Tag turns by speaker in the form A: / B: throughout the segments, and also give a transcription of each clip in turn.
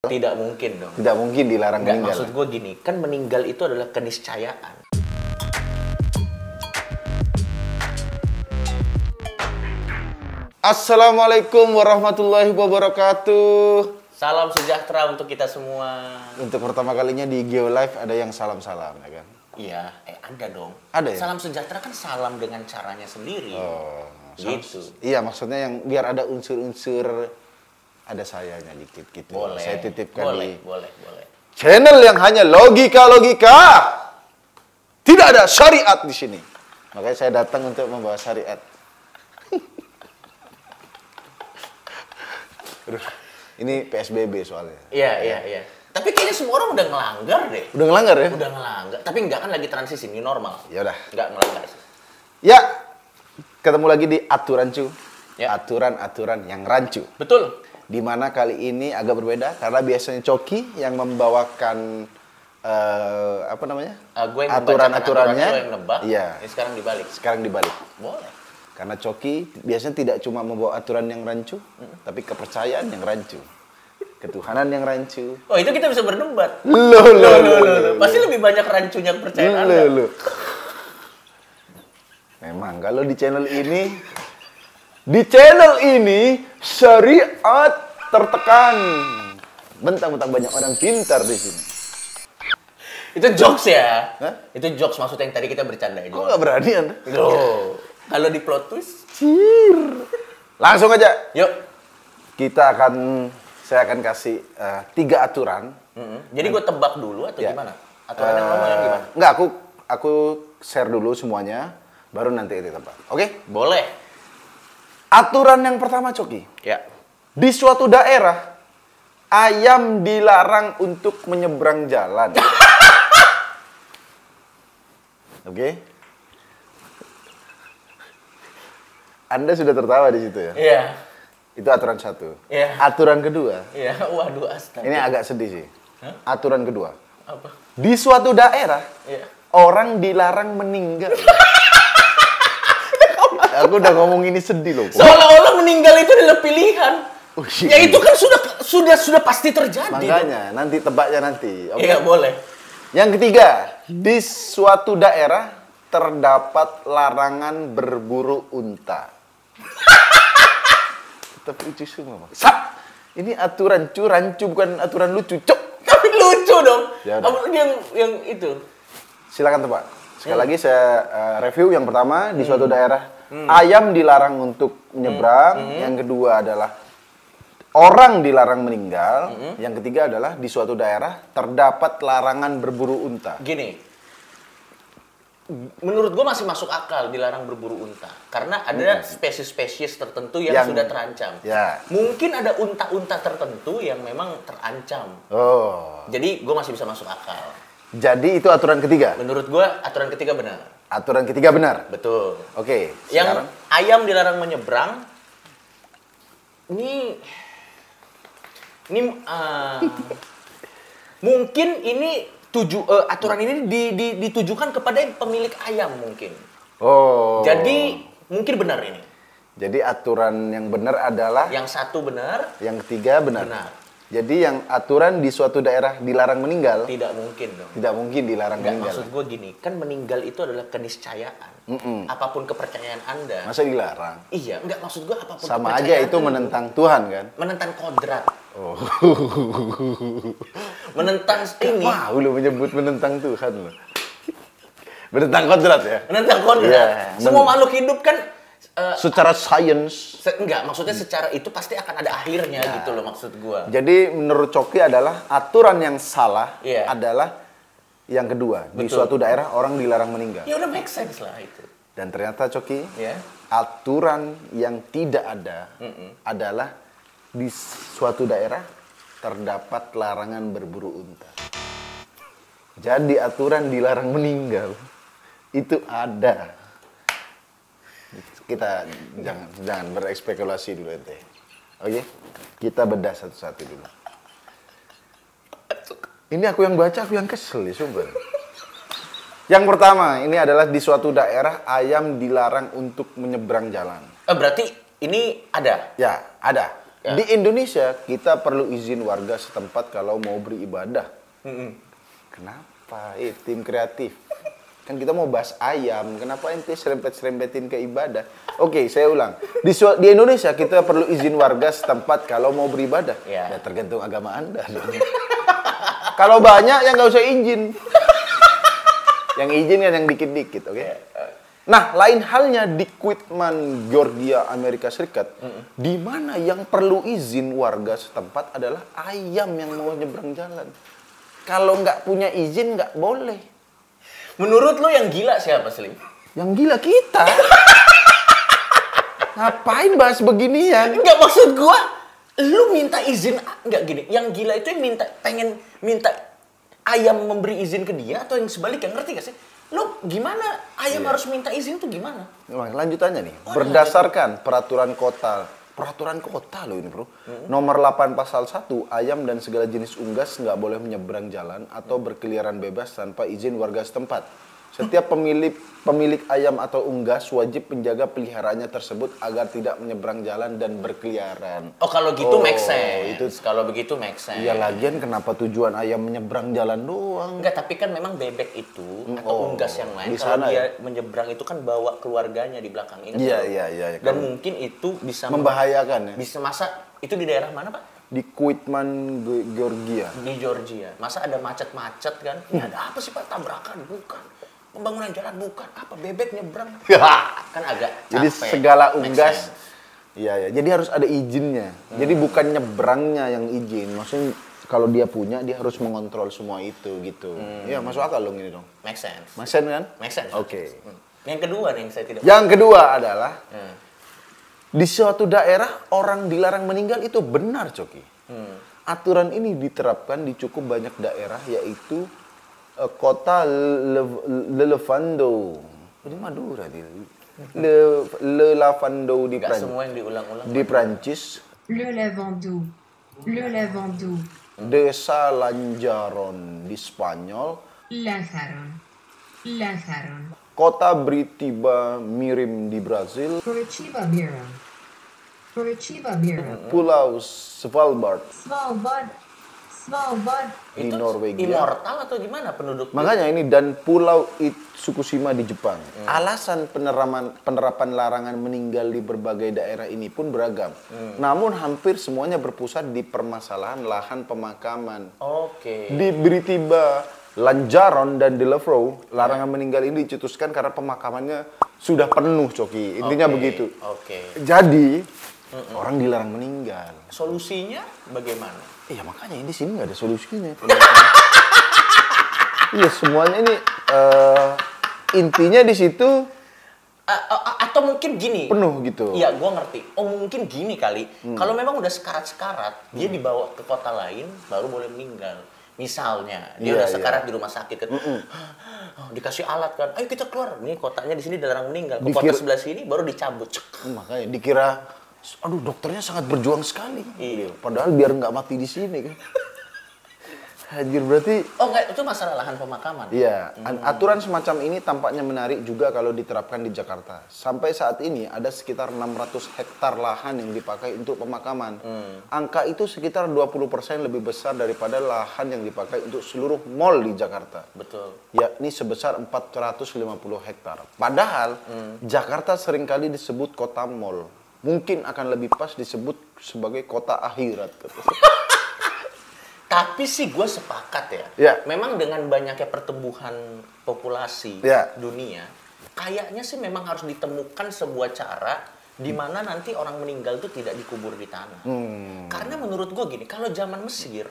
A: toh?
B: Tidak mungkin dong.
A: Tidak mungkin dilarang
B: Nggak,
A: meninggal.
B: maksud gue gini, kan meninggal itu adalah keniscayaan.
A: Assalamualaikum warahmatullahi wabarakatuh.
B: Salam sejahtera untuk kita semua.
A: Untuk pertama kalinya di Geolive ada yang salam-salam, ya kan?
B: Iya, ada dong.
A: Ada ya?
B: Salam sejahtera kan salam dengan caranya sendiri.
A: Oh,
B: gitu.
A: Iya, maksudnya yang biar ada unsur-unsur ada sayanya dikit gitu.
B: Boleh.
A: Saya titipkan
B: boleh.
A: channel yang hanya logika-logika. Tidak ada syariat di sini. Makanya saya datang untuk membawa syariat. Ini PSBB soalnya.
B: Iya. Tapi kayaknya semua orang udah ngelanggar deh.
A: Udah ngelanggar ya?
B: Udah ngelanggar. Tapi enggak kan lagi transisi, ini normal.
A: Ya udah.
B: Enggak ngelanggar sih.
A: Ya, ketemu lagi di aturan cu.
B: Ya.
A: Aturan-aturan yang rancu.
B: Betul.
A: Dimana kali ini agak berbeda karena biasanya Coki yang membawakan apa namanya?
B: Gue yang
A: aturan-aturannya.
B: Gue yang nebak.
A: Iya.
B: Ini sekarang dibalik.
A: Sekarang dibalik.
B: Boleh.
A: Karena Coki biasanya tidak cuma membawa aturan yang rancu, tapi kepercayaan yang rancu. Ketuhanan yang rancu.
B: Oh, itu kita bisa berdebat.
A: Loh.
B: Pasti lebih banyak rancunya kepercayaan Anda.
A: Loh. Memang kalau di channel ini syariat tertekan. Bentang-bentang banyak orang pintar di sini.
B: Itu jokes ya?
A: Hah?
B: Itu jokes maksudnya yang tadi kita bercanda
A: Kok nggak berani Anda?
B: Loh. Kalau di plot twist?
A: Langsung aja.
B: Yuk.
A: Saya akan kasih 3 aturan.
B: Jadi gue tebak dulu atau
A: Ya.
B: gimana? Aturannya ngomongnya gimana?
A: Enggak, aku share dulu semuanya, baru nanti ditebak. Oke?
B: Boleh.
A: Aturan yang pertama, Coki.
B: Ya.
A: Di suatu daerah, ayam dilarang untuk menyeberang jalan. Oke? Anda sudah tertawa di situ ya?
B: Iya.
A: Itu aturan 1.
B: Iya.
A: Aturan kedua.
B: Iya. Waduh, astaga.
A: Ini agak sedih sih.
B: Hah?
A: Aturan kedua.
B: Apa?
A: Di suatu daerah,
B: Iya.
A: orang dilarang meninggal. Aku udah ngomong ini sedih loh.
B: Seolah-olah meninggal itu adalah pilihan.
A: Oh, iya.
B: Ya itu kan sudah pasti terjadi.
A: Makanya, nanti tebaknya nanti. Oke?
B: Iya, boleh.
A: Yang ketiga, di suatu daerah terdapat larangan berburu unta. Tapi lucu semua, Bang. Ini aturan rancu bukan aturan lucu, cok.
B: Tapi lucu dong.
A: Ya udah.
B: Apa yang itu?
A: Silakan tebak. Sekali lagi saya review yang pertama di suatu daerah ayam dilarang untuk menyeberang, yang kedua adalah orang dilarang meninggal, yang ketiga adalah di suatu daerah terdapat larangan berburu unta.
B: Gini. Menurut gue masih masuk akal dilarang berburu unta. Karena ada spesies-spesies tertentu yang sudah terancam.
A: Ya.
B: Mungkin ada unta-unta tertentu yang memang terancam.
A: Oh.
B: Jadi gue masih bisa masuk akal.
A: Jadi itu aturan ketiga.
B: Menurut gue aturan ketiga benar.
A: Aturan ketiga benar.
B: Betul.
A: Oke.
B: Yang ayam dilarang menyeberang. Ini mungkin ini aturan ini ditujukan kepada pemilik ayam mungkin.
A: Oh.
B: Jadi mungkin benar ini.
A: Jadi aturan yang benar adalah
B: Yang satu benar,
A: yang ketiga benar.
B: benar.
A: Jadi yang aturan di suatu daerah dilarang meninggal,
B: Tidak mungkin dong.
A: tidak mungkin dilarang
B: Enggak,
A: meninggal.
B: maksud gue gini, kan meninggal itu adalah keniscayaan. Apapun kepercayaan Anda.
A: Masa dilarang?
B: Iya, enggak, maksud gue apapun
A: Sama aja
B: kepercayaan
A: itu
B: lu.
A: menentang Tuhan kan?
B: Menentang kodrat.
A: Oh.
B: Menentang ini.
A: Wah, lu menyebut menentang Tuhan lo. Menentang kodrat ya?
B: Menentang kodrat.
A: Iya,
B: Semua makhluk hidup kan
A: Secara sains.
B: enggak, maksudnya secara itu pasti akan ada akhirnya gitu loh maksud gua.
A: Jadi menurut Coki adalah aturan yang salah
B: Iya.
A: adalah yang kedua. Di
B: Betul.
A: suatu daerah orang dilarang meninggal.
B: Ya udah make sense lah itu.
A: Dan ternyata Coki,
B: Ya.
A: aturan yang tidak ada adalah di suatu daerah terdapat larangan berburu unta. Jadi aturan dilarang meninggal itu ada. Kita jangan berespekulasi dulu ente. Oke? Kita bedah satu-satu dulu. Ini aku yang baca, aku yang kesel ya, sumpah. Yang pertama, ini adalah di suatu daerah ayam dilarang untuk menyeberang jalan.
B: Berarti ini ada.
A: Ya, ada. Di Indonesia kita perlu izin warga setempat kalau mau beribadah. Kenapa? Tim kreatif. Kan kita mau bahas ayam, kenapa ente serempet-serempetin ke ibadah? Oke, saya ulang. Di Indonesia kita perlu izin warga setempat kalau mau beribadah. Ya tergantung agama Anda. Kalau banyak ya nggak usah izin. Yang izin kan yang dikit-dikit, oke? Nah, lain halnya di Quitman, Georgia, Amerika Serikat, di mana yang perlu izin warga setempat adalah ayam yang mau nyebrang jalan. Kalau nggak punya izin nggak boleh.
B: Menurut lo yang gila siapa, Slim?
A: Yang gila kita. Ngapain bahas beginian?
B: Enggak, maksud gua, lu minta izin, enggak gini. Yang gila itu yang pengen minta ayam memberi izin ke dia atau yang sebaliknya, ngerti gak sih? Lu gimana ayam harus minta izin tuh gimana?
A: Lanjutannya nih, berdasarkan peraturan kota loh ini bro. Nomor 8 pasal 1, ayam dan segala jenis unggas nggak boleh menyeberang jalan atau berkeliaran bebas tanpa izin warga setempat. Setiap pemilik ayam atau unggas wajib menjaga peliharaannya tersebut agar tidak menyeberang jalan dan berkeliaran.
B: Oh, kalau gitu make sense. Kalau begitu make sense.
A: Iya, lagian kenapa tujuan ayam menyeberang jalan doang?
B: Enggak, tapi kan memang bebek itu atau unggas yang lain kalau dia menyeberang itu kan bawa keluarganya di belakang ini.
A: Iya.
B: Dan mungkin itu bisa
A: membahayakan ya.
B: Bisa masa itu di daerah mana, Pak?
A: Di Quitman, Georgia.
B: Di Georgia. Masa ada macet-macet kan? Ada apa sih, Pak? Tabrakan? Bukan. Pembangunan jalan bukan, apa bebek nyebrang. Kan agak capek.
A: Jadi segala unggas. Iya. Jadi harus ada izinnya. Jadi bukan nyebrangnya yang izin. Maksudnya kalau dia punya, dia harus mengontrol semua itu gitu. Iya, masuk akal dong ini dong.
B: Make sense.
A: Make sense kan?
B: Make sense.
A: Oke.
B: Yang kedua nih yang saya tidak.
A: Yang kedua adalah di suatu daerah orang dilarang meninggal itu benar, Coki. Aturan ini diterapkan di cukup banyak daerah, yaitu kota Lelefando di Madura, Lelefando di Prancis.
B: Semua yang diulang-ulang.
A: Di Prancis.
C: Lelefando.
A: Desa Lanjaron di Spanyol.
C: Lanzaron.
A: Kota Britiba Mirim di Brazil.
C: Curitiba Mirim.
A: Pulau Svalbard. Di Norwegia.
B: Immortal atau gimana penduduk?
A: Makanya ini, dan Pulau Tsukushima di Jepang. Alasan penerapan larangan meninggal di berbagai daerah ini pun beragam. Namun hampir semuanya berpusat di permasalahan lahan pemakaman.
B: Oke.
A: Di Britiba, Lanjaron dan Delaware, larangan meninggal ini dicetuskan karena pemakamannya sudah penuh, Coki. Intinya begitu. Jadi orang dilarang meninggal.
B: Solusinya bagaimana?
A: Iya, makanya di sini nggak ada solusinya. Iya, semuanya ini intinya di situ.
B: Atau mungkin gini.
A: Penuh gitu.
B: Iya, gue ngerti. Oh, mungkin gini kali. Kalau memang udah sekarat-sekarat, dia dibawa ke kota lain, baru boleh meninggal. Misalnya, dia udah sekarat di rumah sakit kan. Dikasih alat kan. Ayo kita keluar. Nih kotanya di sini dilarang meninggal. Ke kota sebelah sini baru dicabut.
A: Makanya dikira, aduh dokternya sangat berjuang sekali. Iya. Padahal biar nggak mati di sini kan. Anjir, berarti...
B: Oh enggak, itu masalah lahan pemakaman?
A: Iya, aturan semacam ini tampaknya menarik juga kalau diterapkan di Jakarta. Sampai saat ini ada sekitar 600 hektar lahan yang dipakai untuk pemakaman. Angka itu sekitar 20% lebih besar daripada lahan yang dipakai untuk seluruh mall di Jakarta.
B: Betul.
A: Yakni sebesar 450 hektar. Padahal, Jakarta seringkali disebut kota mall. Mungkin akan lebih pas disebut sebagai kota akhirat.
B: Tapi sih gue sepakat ya. Memang dengan banyaknya pertumbuhan populasi dunia, kayaknya sih memang harus ditemukan sebuah cara di mana nanti orang meninggal itu tidak dikubur di tanah. Karena menurut gue gini, kalau zaman Mesir,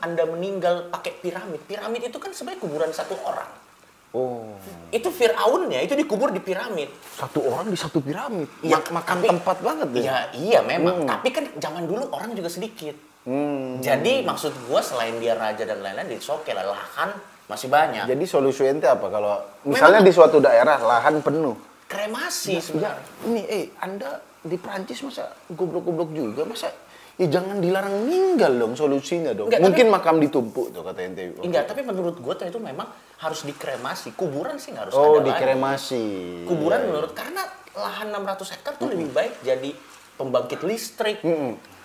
B: Anda meninggal pakai piramid. Piramid itu kan sebenarnya kuburan satu orang.
A: Oh.
B: Itu Fir'aunnya, itu dikubur di piramid.
A: Satu orang di satu piramid?
B: Ya,
A: makan tempat banget deh.
B: Ya, iya memang. Tapi kan zaman dulu orang juga sedikit. Jadi maksud gue selain dia raja dan lain-lain, oke lah, lahan masih banyak.
A: Jadi solusinya apa kalau misalnya memang, di suatu daerah lahan penuh?
B: Kremasi sebenarnya.
A: Ini Anda di Prancis masa goblok-goblok juga, masa ya jangan dilarang meninggal dong, solusinya dong. Enggak, mungkin makam ditumpuk tuh kata ente.
B: Enggak, tapi menurut gue itu memang harus dikremasi. Kuburan sih nggak harus ada.
A: Oh, dikremasi.
B: Kuburan menurut karena lahan 600 hektar tuh lebih baik jadi pembangkit listrik.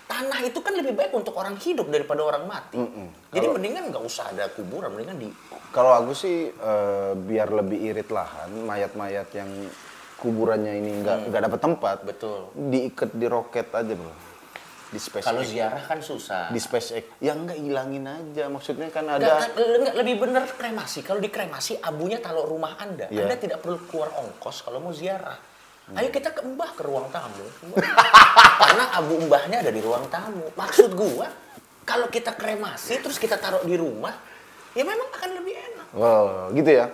B: tanah itu kan lebih baik untuk orang hidup daripada orang mati. Jadi mendingan nggak usah ada kuburan, mendingan di.
A: Kalau aku sih biar lebih irit lahan, mayat-mayat yang kuburannya ini nggak dapat tempat,
B: betul,
A: diikat di roket aja bro, di SpaceX.
B: Kalau ziarah kan susah.
A: Di SpaceX, ya nggak hilangin aja, maksudnya kan ada.
B: Nggak, lebih bener kremasi. Kalau dikremasi, abunya taruh rumah Anda.
A: Yeah.
B: Anda tidak perlu keluar ongkos kalau mau ziarah. Ayo kita ke mbah, ke ruang tamu. Karena abu mbahnya ada di ruang tamu. Maksud gua, kalau kita kremasi terus kita taruh di rumah, ya memang akan lebih enak.
A: Wow, gitu ya.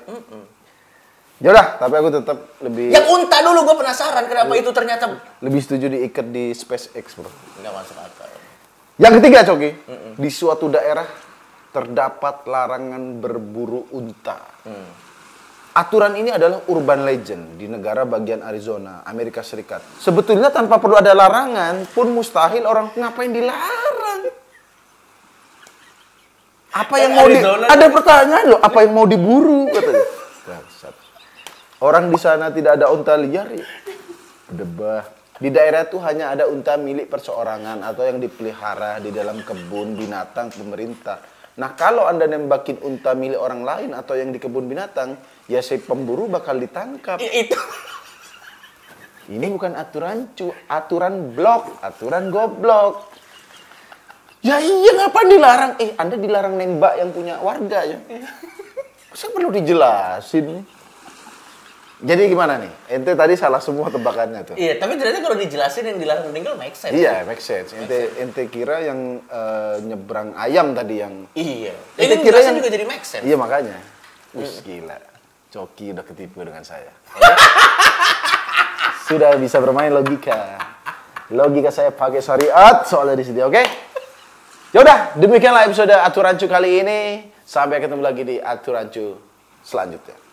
A: Ya udah, tapi aku tetap lebih.
B: Yang unta dulu gue penasaran kenapa itu ternyata
A: lebih setuju diikat di SpaceX, bro.
B: Nggak masuk akal.
A: Yang ketiga, Coki, di suatu daerah terdapat larangan berburu unta. Aturan ini adalah urban legend di negara bagian Arizona, Amerika Serikat. Sebetulnya tanpa perlu ada larangan pun mustahil orang ngapain dilarang. Apa yang mau ada pertanyaan loh, apa yang mau diburu katanya. Orang di sana tidak ada unta liar ya. Debah. Di daerah itu hanya ada unta milik perseorangan atau yang dipelihara di dalam kebun binatang pemerintah. Nah, kalau Anda nembakin unta milik orang lain atau yang di kebun binatang, ya si pemburu bakal ditangkap.
B: Itu.
A: Ini bukan aturan blok, aturan goblok. Ya iya, ngapain dilarang? Anda dilarang nembak yang punya warga ya. Masa perlu dijelasin? Jadi gimana nih? Ente tadi salah semua tebakannya tuh.
B: Iya, tapi ternyata kalau dijelasin yang dilarang meninggal make sense.
A: Iya, make sense. Ente kira yang nyebrang ayam tadi yang.
B: Iya.
A: Ente
B: ini
A: kira yang
B: juga jadi make sense.
A: Iya makanya. Gila. Coki udah ketipu dengan saya. Sudah bisa bermain logika. Logika saya pakai syariat soalnya di sini, oke? Ya udah, demikianlah episode Aturancu kali ini. Sampai ketemu lagi di Aturancu selanjutnya.